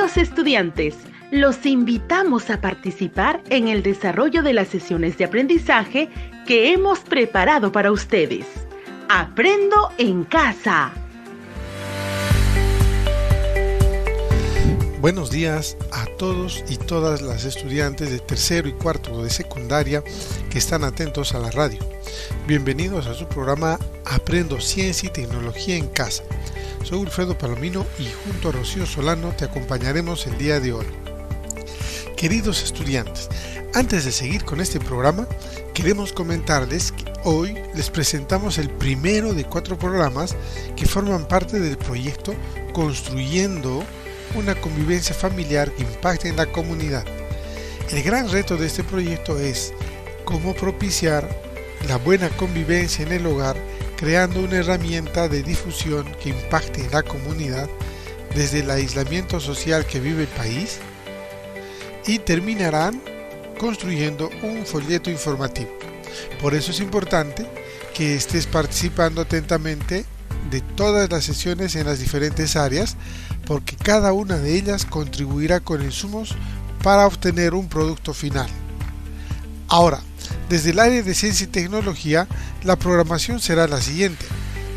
Queridos estudiantes, los invitamos a participar en el desarrollo de las sesiones de aprendizaje que hemos preparado para ustedes. ¡Aprendo en casa! Buenos días a todos y todas las estudiantes de tercero y cuarto de secundaria que están atentos a la radio. Bienvenidos a su programa Aprendo Ciencia y Tecnología en Casa. Soy Wilfredo Palomino y junto a Rocío Solano te acompañaremos el día de hoy. Queridos estudiantes, antes de seguir con este programa, queremos comentarles que hoy les presentamos el primero de 4 programas que forman parte del proyecto Construyendo una convivencia familiar que impacte en la comunidad. El gran reto de este proyecto es cómo propiciar la buena convivencia en el hogar, creando una herramienta de difusión que impacte en la comunidad desde el aislamiento social que vive el país, y terminarán construyendo un folleto informativo. Por eso es importante que estés participando atentamente de todas las sesiones en las diferentes áreas, porque cada una de ellas contribuirá con insumos para obtener un producto final. Ahora, desde el área de ciencia y tecnología, la programación será la siguiente.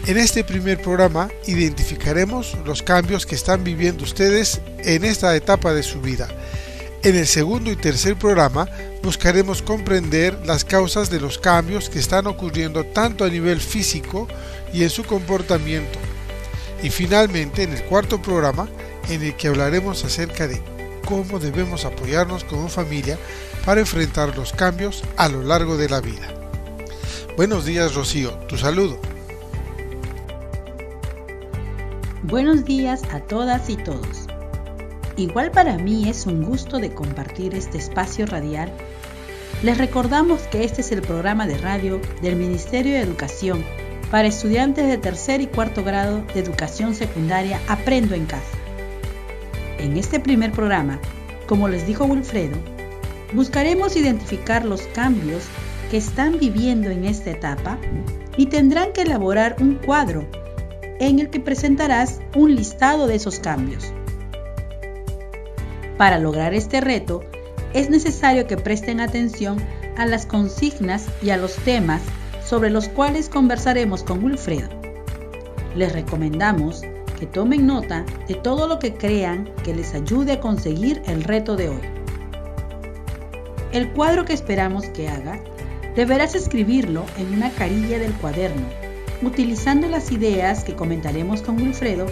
En este primer programa identificaremos los cambios que están viviendo ustedes en esta etapa de su vida. En el segundo y tercer programa buscaremos comprender las causas de los cambios que están ocurriendo tanto a nivel físico y en su comportamiento. Y finalmente, en el cuarto programa, en el que hablaremos acerca de cómo debemos apoyarnos como familia para enfrentar los cambios a lo largo de la vida. Buenos días, Rocío, tu saludo. Buenos días a todas y todos. Igual para mí es un gusto de compartir este espacio radial. Les recordamos que este es el programa de radio del Ministerio de Educación para estudiantes de tercer y cuarto grado de educación secundaria Aprendo en Casa. En este primer programa, como les dijo Wilfredo, buscaremos identificar los cambios que están viviendo en esta etapa y tendrán que elaborar un cuadro en el que presentarás un listado de esos cambios. Para lograr este reto, es necesario que presten atención a las consignas y a los temas sobre los cuales conversaremos con Wilfredo. Les recomendamos que tomen nota de todo lo que crean que les ayude a conseguir el reto de hoy. El cuadro que esperamos que haga, deberás escribirlo en una carilla del cuaderno, utilizando las ideas que comentaremos con Wilfredo,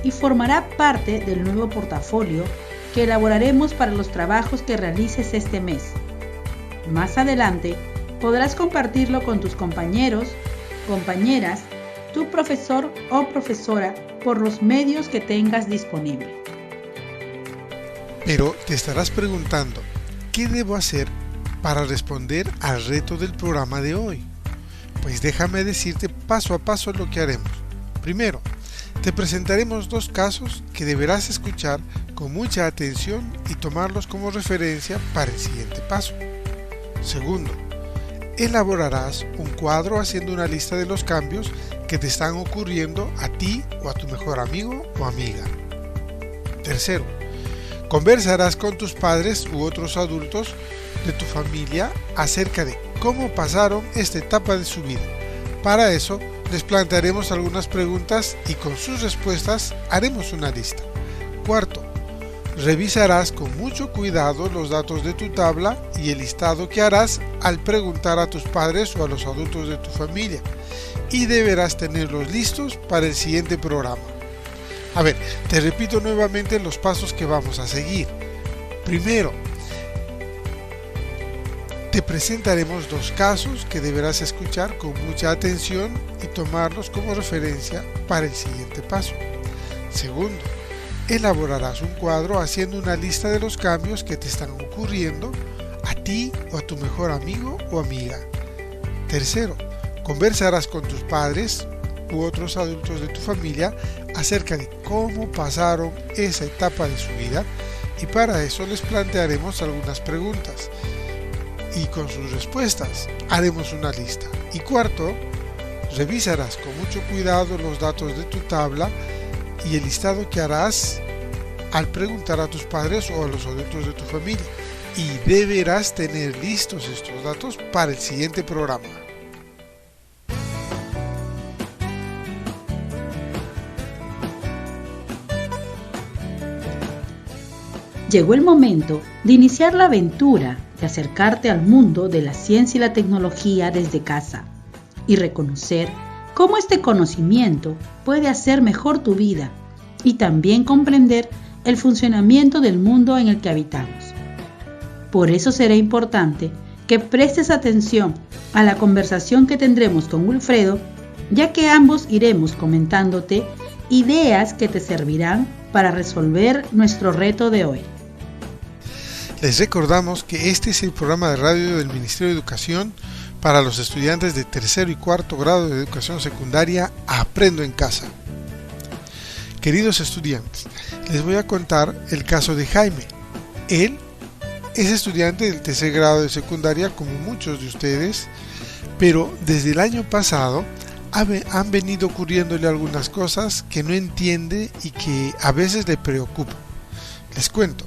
y formará parte del nuevo portafolio que elaboraremos para los trabajos que realices este mes. Más adelante, podrás compartirlo con tus compañeros, compañeras, tu profesor o profesora por los medios que tengas disponibles. Pero te estarás preguntando, ¿qué debo hacer para responder al reto del programa de hoy? Pues déjame decirte paso a paso lo que haremos. Primero, te presentaremos 2 casos que deberás escuchar con mucha atención y tomarlos como referencia para el siguiente paso. Segundo, elaborarás un cuadro haciendo una lista de los cambios que te están ocurriendo a ti o a tu mejor amigo o amiga. Tercero, conversarás con tus padres u otros adultos de tu familia acerca de cómo pasaron esta etapa de su vida. Para eso, les plantearemos algunas preguntas y con sus respuestas haremos una lista. Cuarto, revisarás con mucho cuidado los datos de tu tabla y el listado que harás al preguntar a tus padres o a los adultos de tu familia, y deberás tenerlos listos para el siguiente programa. A ver, te repito nuevamente los pasos que vamos a seguir. Primero, te presentaremos 2 casos que deberás escuchar con mucha atención y tomarlos como referencia para el siguiente paso. Segundo, elaborarás un cuadro haciendo una lista de los cambios que te están ocurriendo a ti o a tu mejor amigo o amiga. Tercero, conversarás con tus padres u otros adultos de tu familia acerca de cómo pasaron esa etapa de su vida, y para eso les plantearemos algunas preguntas y con sus respuestas haremos una lista. Y cuarto, revisarás con mucho cuidado los datos de tu tabla y el listado que harás al preguntar a tus padres o a los adultos de tu familia, y deberás tener listos estos datos para el siguiente programa. Llegó el momento de iniciar la aventura de acercarte al mundo de la ciencia y la tecnología desde casa y reconocer cómo este conocimiento puede hacer mejor tu vida y también comprender el funcionamiento del mundo en el que habitamos. Por eso será importante que prestes atención a la conversación que tendremos con Wilfredo, ya que ambos iremos comentándote ideas que te servirán para resolver nuestro reto de hoy. Les recordamos que este es el programa de radio del Ministerio de Educación para los estudiantes de tercero y cuarto grado de educación secundaria Aprendo en Casa. Queridos estudiantes, les voy a contar el caso de Jaime. Él es estudiante del tercer grado de secundaria como muchos de ustedes, pero desde el año pasado han venido ocurriéndole algunas cosas que no entiende y que a veces le preocupan. Les cuento.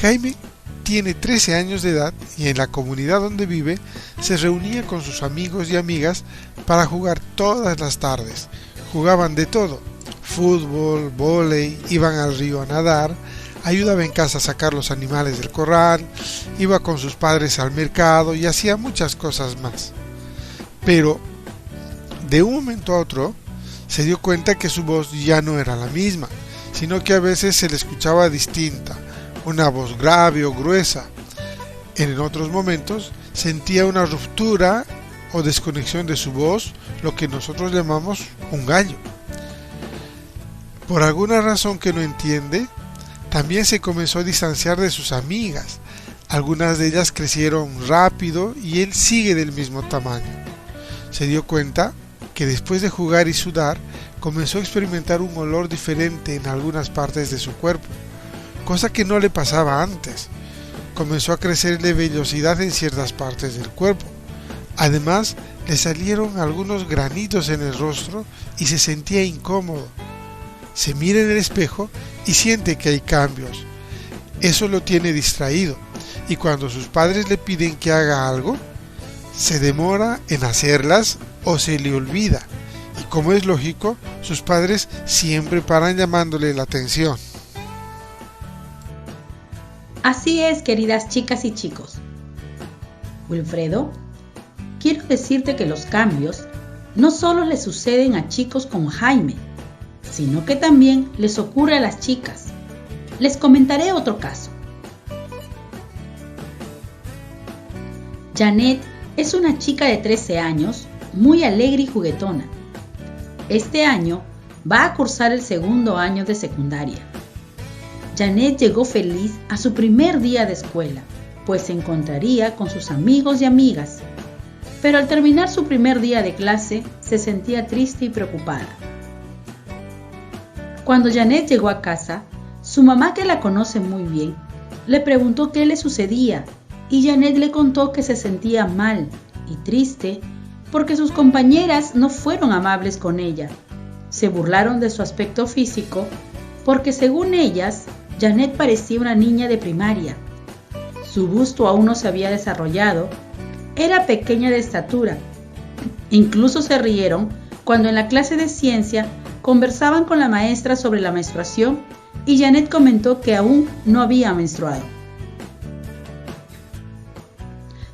Jaime tiene 13 años de edad y en la comunidad donde vive se reunía con sus amigos y amigas para jugar todas las tardes. Jugaban de todo: fútbol, vóley, iban al río a nadar, ayudaba en casa a sacar los animales del corral, iba con sus padres al mercado y hacía muchas cosas más. Pero de un momento a otro se dio cuenta que su voz ya no era la misma, sino que a veces se le escuchaba distinta, una voz grave o gruesa. En otros momentos sentía una ruptura o desconexión de su voz, lo que nosotros llamamos un gallo. Por alguna razón que no entiende, también se comenzó a distanciar de sus amigas. Algunas de ellas crecieron rápido y él sigue del mismo tamaño. Se dio cuenta que después de jugar y sudar, comenzó a experimentar un olor diferente en algunas partes de su cuerpo, cosa que no le pasaba antes. Comenzó a crecerle vellosidad en ciertas partes del cuerpo. Además, le salieron algunos granitos en el rostro y se sentía incómodo. Se mira en el espejo y siente que hay cambios. Eso lo tiene distraído, y cuando sus padres le piden que haga algo, se demora en hacerlas o se le olvida. Y como es lógico, sus padres siempre paran llamándole la atención. Así es, queridas chicas y chicos. Wilfredo, quiero decirte que los cambios no solo le suceden a chicos como Jaime, sino que también les ocurre a las chicas. Les comentaré otro caso. Janet es una chica de 13 años, muy alegre y juguetona. Este año va a cursar el segundo año de secundaria. Janet llegó feliz a su primer día de escuela, pues se encontraría con sus amigos y amigas. Pero al terminar su primer día de clase, se sentía triste y preocupada. Cuando Janet llegó a casa, su mamá, que la conoce muy bien, le preguntó qué le sucedía, y Janet le contó que se sentía mal y triste porque sus compañeras no fueron amables con ella. Se burlaron de su aspecto físico porque, según ellas, Janet parecía una niña de primaria. Su busto aún no se había desarrollado, era pequeña de estatura. Incluso se rieron cuando en la clase de ciencia conversaban con la maestra sobre la menstruación y Janet comentó que aún no había menstruado.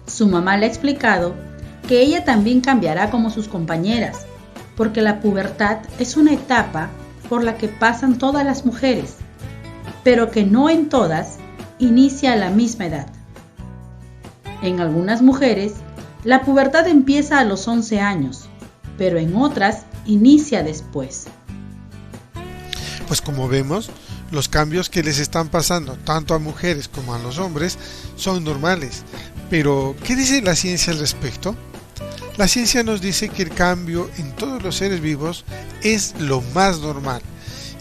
Su mamá le ha explicado que ella también cambiará como sus compañeras, porque la pubertad es una etapa por la que pasan todas las mujeres, pero que no en todas inicia a la misma edad. En algunas mujeres, la pubertad empieza a los 11 años, pero en otras inicia después. Pues como vemos, los cambios que les están pasando tanto a mujeres como a los hombres son normales. Pero, ¿qué dice la ciencia al respecto? La ciencia nos dice que el cambio en todos los seres vivos es lo más normal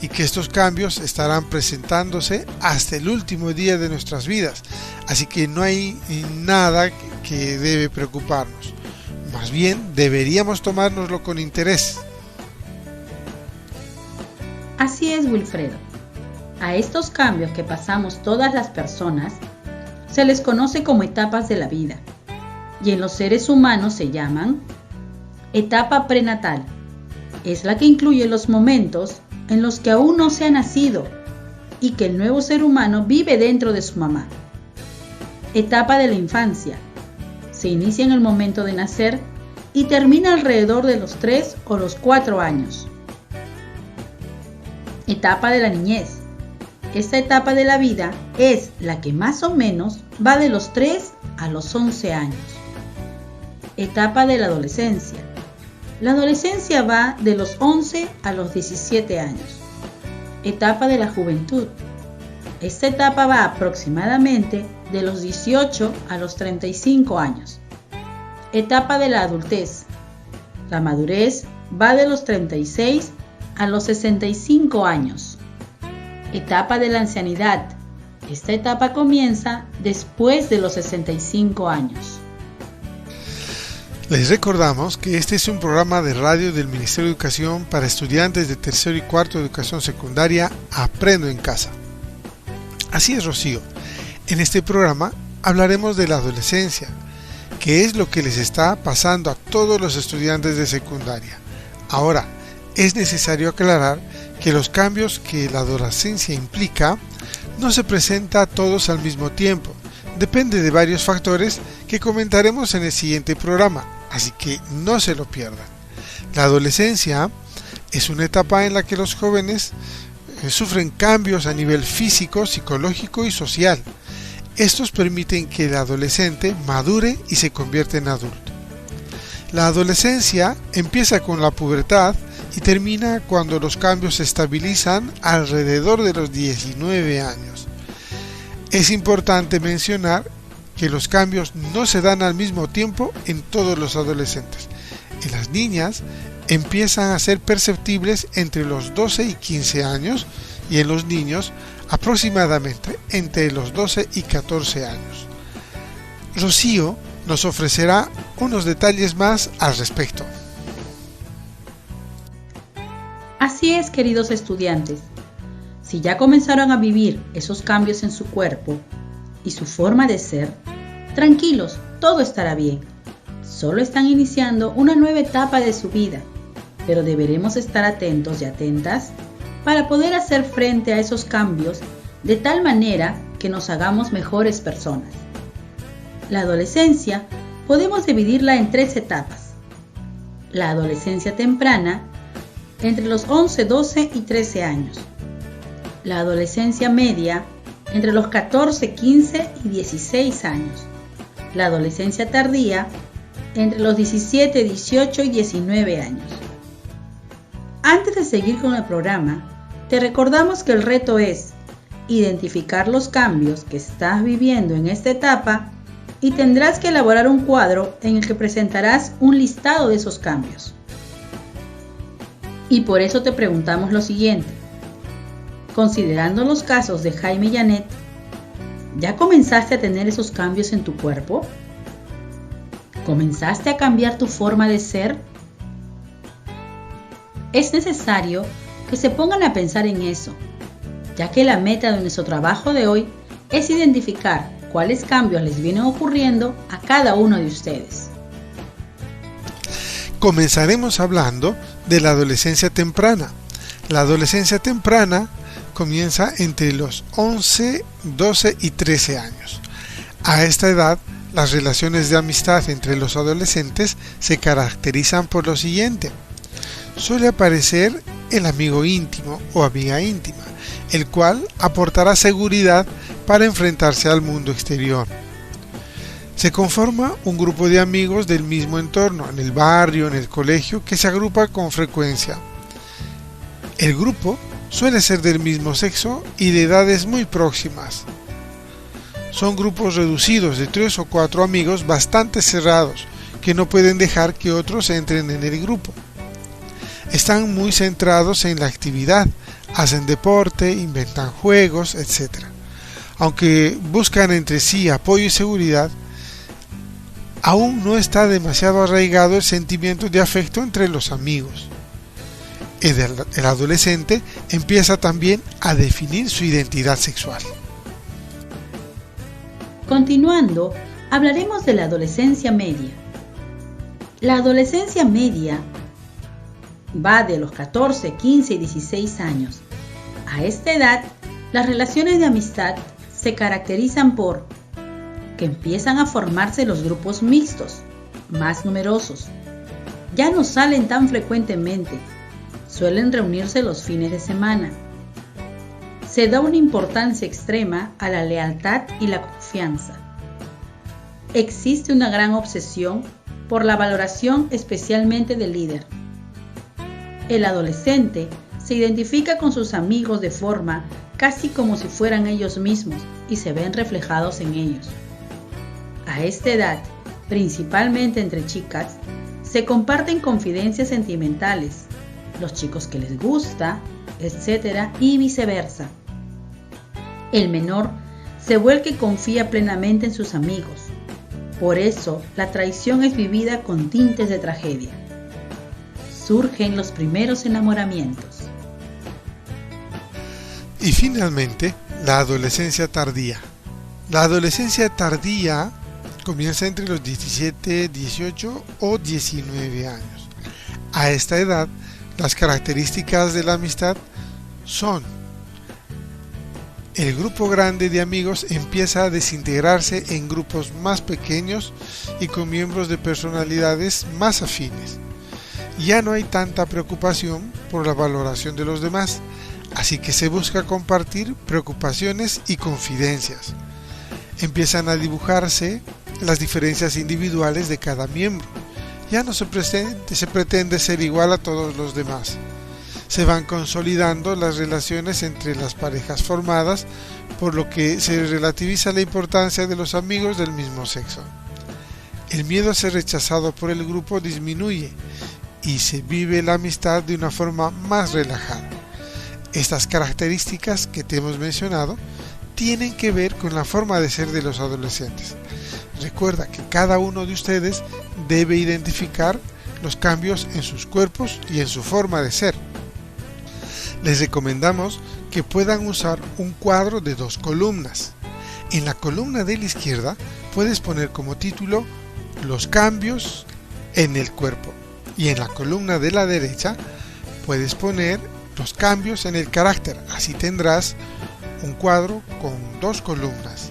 y que estos cambios estarán presentándose hasta el último día de nuestras vidas. Así que no hay nada que debe preocuparnos. Más bien, deberíamos tomárnoslo con interés. Así es, Wilfredo. A estos cambios que pasamos todas las personas se les conoce como etapas de la vida y en los seres humanos se llaman etapa prenatal. Es la que incluye los momentos en los que aún no se ha nacido y que el nuevo ser humano vive dentro de su mamá. Etapa de la infancia. Se inicia en el momento de nacer y termina alrededor de los 3 o los 4 años. Etapa de la niñez. Esta etapa de la vida es la que más o menos va de los 3 a los 11 años. Etapa de la adolescencia. La adolescencia va de los 11 a los 17 años. Etapa de la juventud. Esta etapa va aproximadamente de los 18 a los 35 años. Etapa de la adultez. La madurez va de los 36 a los 65 años. Etapa de la ancianidad. Esta etapa comienza después de los 65 años. Les recordamos que este es un programa de radio del Ministerio de Educación para estudiantes de tercero y cuarto de educación secundaria Aprendo en Casa. Así es, Rocío. En este programa hablaremos de la adolescencia, que es lo que les está pasando a todos los estudiantes de secundaria. Ahora, es necesario aclarar que los cambios que la adolescencia implica no se presentan a todos al mismo tiempo. Depende de varios factores que comentaremos en el siguiente programa, así que no se lo pierdan. La adolescencia es una etapa en la que los jóvenes sufren cambios a nivel físico, psicológico y social. Estos permiten que el adolescente madure y se convierta en adulto. La adolescencia empieza con la pubertad y termina cuando los cambios se estabilizan alrededor de los 19 años. Es importante mencionar que los cambios no se dan al mismo tiempo en todos los adolescentes. En las niñas empiezan a ser perceptibles entre los 12 y 15 años y en los niños aproximadamente entre los 12 y 14 años. Rocío nos ofrecerá unos detalles más al respecto. Así es, queridos estudiantes. Si ya comenzaron a vivir esos cambios en su cuerpo y su forma de ser, tranquilos, todo estará bien. Solo están iniciando una nueva etapa de su vida, pero deberemos estar atentos y atentas para poder hacer frente a esos cambios de tal manera que nos hagamos mejores personas. La adolescencia podemos dividirla en 3 etapas. La adolescencia temprana, entre los 11, 12 y 13 años. La adolescencia media, entre los 14, 15 y 16 años. La adolescencia tardía, entre los 17, 18 y 19 años. Antes de seguir con el programa, te recordamos que el reto es identificar los cambios que estás viviendo en esta etapa y tendrás que elaborar un cuadro en el que presentarás un listado de esos cambios. Y por eso te preguntamos lo siguiente. Considerando los casos de Jaime y Janet, ¿ya comenzaste a tener esos cambios en tu cuerpo? ¿Comenzaste a cambiar tu forma de ser? Es necesario que se pongan a pensar en eso, ya que la meta de nuestro trabajo de hoy es identificar cuáles cambios les vienen ocurriendo a cada uno de ustedes. Comenzaremos hablando de la adolescencia temprana. La adolescencia temprana comienza entre los 11, 12 y 13 años. A esta edad, las relaciones de amistad entre los adolescentes se caracterizan por lo siguiente. Suele aparecer el amigo íntimo o amiga íntima, el cual aportará seguridad para enfrentarse al mundo exterior. Se conforma un grupo de amigos del mismo entorno, en el barrio, en el colegio, que se agrupa con frecuencia. El grupo suele ser del mismo sexo y de edades muy próximas. Son grupos reducidos de 3 o 4 amigos bastante cerrados, que no pueden dejar que otros entren en el grupo. Están muy centrados en la actividad, hacen deporte, inventan juegos, etc. Aunque buscan entre sí apoyo y seguridad, aún no está demasiado arraigado el sentimiento de afecto entre los amigos. El adolescente empieza también a definir su identidad sexual. Continuando, hablaremos de la adolescencia media. La adolescencia media va de los 14, 15 y 16 años. A esta edad, las relaciones de amistad se caracterizan por que empiezan a formarse los grupos mixtos, más numerosos. Ya no salen tan frecuentemente, suelen reunirse los fines de semana. Se da una importancia extrema a la lealtad y la confianza. Existe una gran obsesión por la valoración especialmente del líder. El adolescente se identifica con sus amigos de forma casi como si fueran ellos mismos y se ven reflejados en ellos. A esta edad, principalmente entre chicas, se comparten confidencias sentimentales, los chicos que les gusta, etc. y viceversa. El menor se vuelve y confía plenamente en sus amigos. Por eso, la traición es vivida con tintes de tragedia. Surgen los primeros enamoramientos. Y finalmente, la adolescencia tardía. La adolescencia tardía comienza entre los 17, 18 o 19 años. A esta edad, las características de la amistad son: el grupo grande de amigos empieza a desintegrarse en grupos más pequeños y con miembros de personalidades más afines. Ya no hay tanta preocupación por la valoración de los demás, así que se busca compartir preocupaciones y confidencias. Empiezan a dibujarse las diferencias individuales de cada miembro. Ya no se pretende ser igual a todos los demás. Se van consolidando las relaciones entre las parejas formadas, por lo que se relativiza la importancia de los amigos del mismo sexo. El miedo a ser rechazado por el grupo disminuye y se vive la amistad de una forma más relajada. Estas características que te hemos mencionado tienen que ver con la forma de ser de los adolescentes. Recuerda que cada uno de ustedes debe identificar los cambios en sus cuerpos y en su forma de ser. Les recomendamos que puedan usar un cuadro de 2 columnas. En la columna de la izquierda puedes poner como título "Los cambios en el cuerpo", y en la columna de la derecha puedes poner "Los cambios en el carácter". Así tendrás un cuadro con 2 columnas.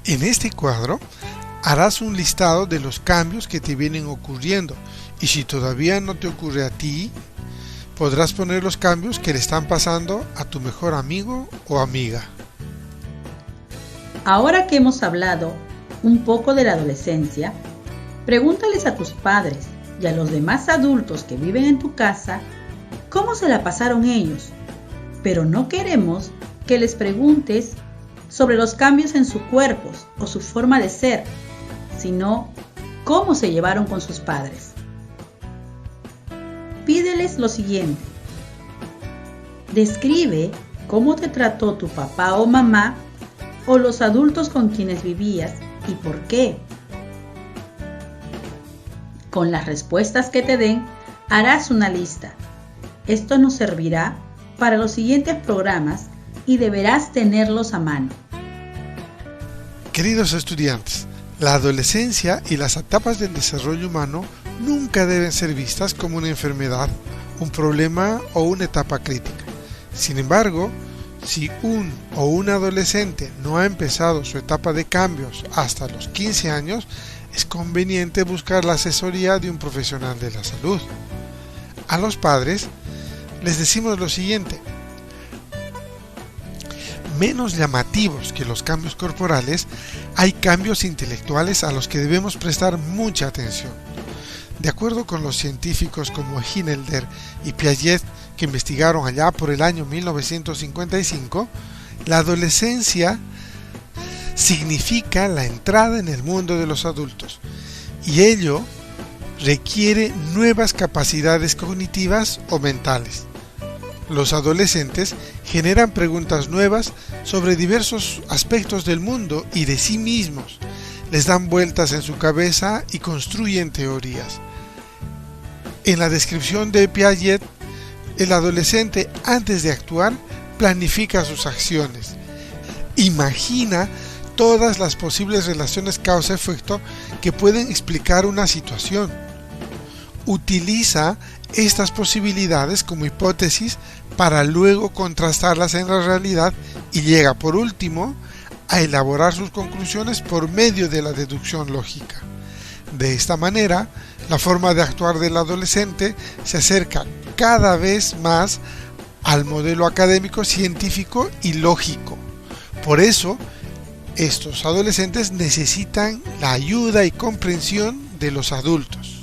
En este cuadro harás un listado de los cambios que te vienen ocurriendo, y si todavía no te ocurre a ti, podrás poner los cambios que le están pasando a tu mejor amigo o amiga. Ahora que hemos hablado un poco de la adolescencia, pregúntales a tus padres y a los demás adultos que viven en tu casa cómo se la pasaron ellos, pero no queremos que les preguntes sobre los cambios en sus cuerpos o su forma de ser, sino cómo se llevaron con sus padres. Pídeles lo siguiente: describe cómo te trató tu papá o mamá o los adultos con quienes vivías y por qué. Con las respuestas que te den, harás una lista. Esto nos servirá para los siguientes programas y deberás tenerlos a mano. Queridos estudiantes, la adolescencia y las etapas del desarrollo humano nunca deben ser vistas como una enfermedad, un problema o una etapa crítica. Sin embargo, si un o una adolescente no ha empezado su etapa de cambios hasta los 15 años, es conveniente buscar la asesoría de un profesional de la salud. A los padres les decimos lo siguiente: menos llamativos que los cambios corporales, hay cambios intelectuales a los que debemos prestar mucha atención. De acuerdo con los científicos como Hinelder y Piaget, que investigaron allá por el año 1955, la adolescencia significa la entrada en el mundo de los adultos, y ello requiere nuevas capacidades cognitivas o mentales. Los adolescentes generan preguntas nuevas sobre diversos aspectos del mundo y de sí mismos, les dan vueltas en su cabeza y construyen teorías. En la descripción de Piaget el adolescente, antes de actuar, planifica sus acciones. Imagina todas las posibles relaciones causa-efecto que pueden explicar una situación. Utiliza estas posibilidades como hipótesis para luego contrastarlas en la realidad y llega por último a elaborar sus conclusiones por medio de la deducción lógica. De esta manera, la forma de actuar del adolescente se acerca cada vez más al modelo académico, científico y lógico. Por eso, estos adolescentes necesitan la ayuda y comprensión de los adultos.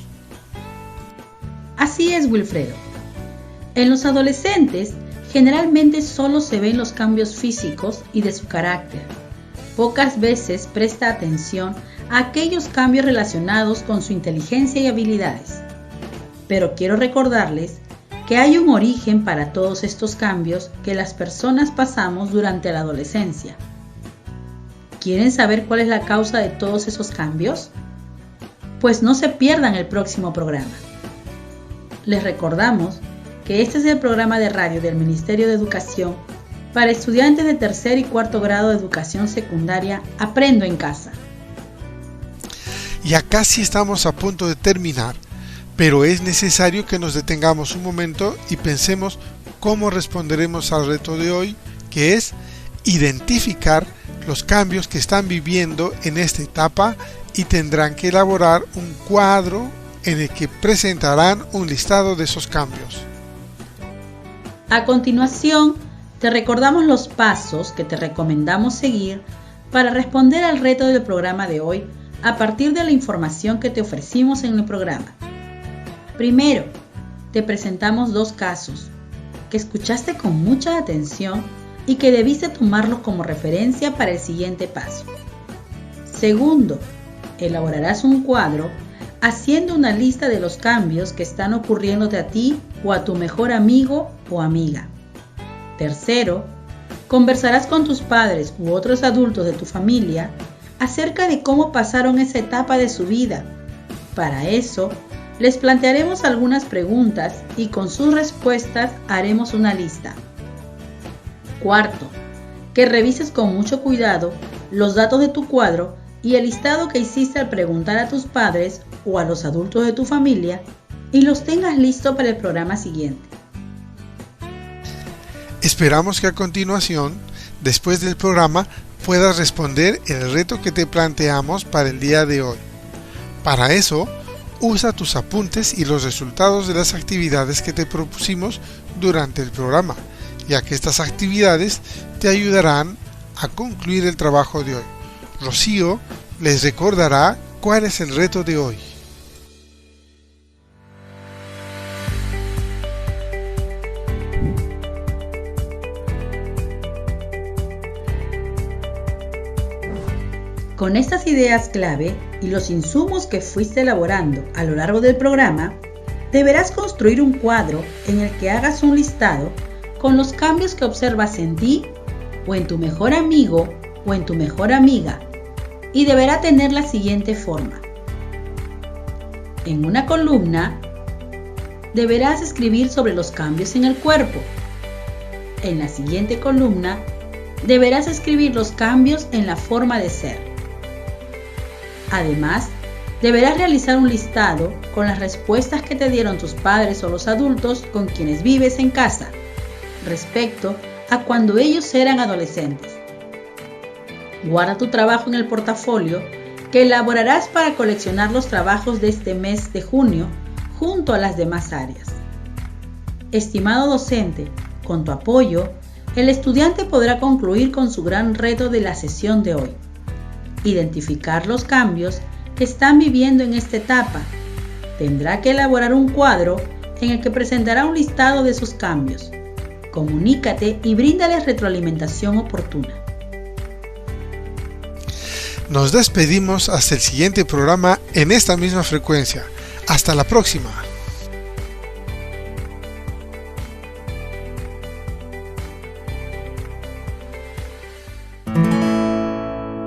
Así es, Wilfredo. En los adolescentes, generalmente solo se ven los cambios físicos y de su carácter. Pocas veces presta atención a aquellos cambios relacionados con su inteligencia y habilidades. Pero quiero recordarles que hay un origen para todos estos cambios que las personas pasamos durante la adolescencia. ¿Quieren saber cuál es la causa de todos esos cambios? Pues no se pierdan el próximo programa. Les recordamos que este es el programa de radio del Ministerio de Educación para estudiantes de tercer y cuarto grado de educación secundaria Aprendo en Casa. Ya casi estamos a punto de terminar, pero es necesario que nos detengamos un momento y pensemos cómo responderemos al reto de hoy, que es identificar los cambios que están viviendo en esta etapa y tendrán que elaborar un cuadro en el que presentarán un listado de esos cambios. A continuación, te recordamos los pasos que te recomendamos seguir para responder al reto del programa de hoy a partir de la información que te ofrecimos en el programa. Primero, te presentamos 2 casos que escuchaste con mucha atención y que debiste tomarlos como referencia para el siguiente paso. Segundo, elaborarás un cuadro haciendo una lista de los cambios que están ocurriéndote a ti o a tu mejor amigo o amiga. Tercero, conversarás con tus padres u otros adultos de tu familia acerca de cómo pasaron esa etapa de su vida. Para eso, les plantearemos algunas preguntas y con sus respuestas haremos una lista. Cuarto, que revises con mucho cuidado los datos de tu cuadro y el listado que hiciste al preguntar a tus padres o a los adultos de tu familia y los tengas listos para el programa siguiente. Esperamos que a continuación, después del programa, puedas responder el reto que te planteamos para el día de hoy. Para eso, usa tus apuntes y los resultados de las actividades que te propusimos durante el programa, ya que estas actividades te ayudarán a concluir el trabajo de hoy. Rocío les recordará cuál es el reto de hoy. Con estas ideas clave y los insumos que fuiste elaborando a lo largo del programa, deberás construir un cuadro en el que hagas un listado con los cambios que observas en ti o en tu mejor amigo o en tu mejor amiga, y deberá tener la siguiente forma. En una columna, deberás escribir sobre los cambios en el cuerpo. En la siguiente columna, deberás escribir los cambios en la forma de ser. Además, deberás realizar un listado con las respuestas que te dieron tus padres o los adultos con quienes vives en casa, respecto a cuando ellos eran adolescentes. Guarda tu trabajo en el portafolio que elaborarás para coleccionar los trabajos de este mes de junio junto a las demás áreas. Estimado docente, con tu apoyo, el estudiante podrá concluir con su gran reto de la sesión de hoy: identificar los cambios que están viviendo en esta etapa. Tendrá que elaborar un cuadro en el que presentará un listado de sus cambios. Comunícate y bríndales retroalimentación oportuna. Nos despedimos hasta el siguiente programa en esta misma frecuencia. Hasta la próxima.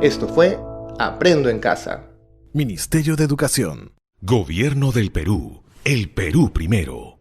Esto fue Aprendo en Casa. Ministerio de Educación. Gobierno del Perú. El Perú primero.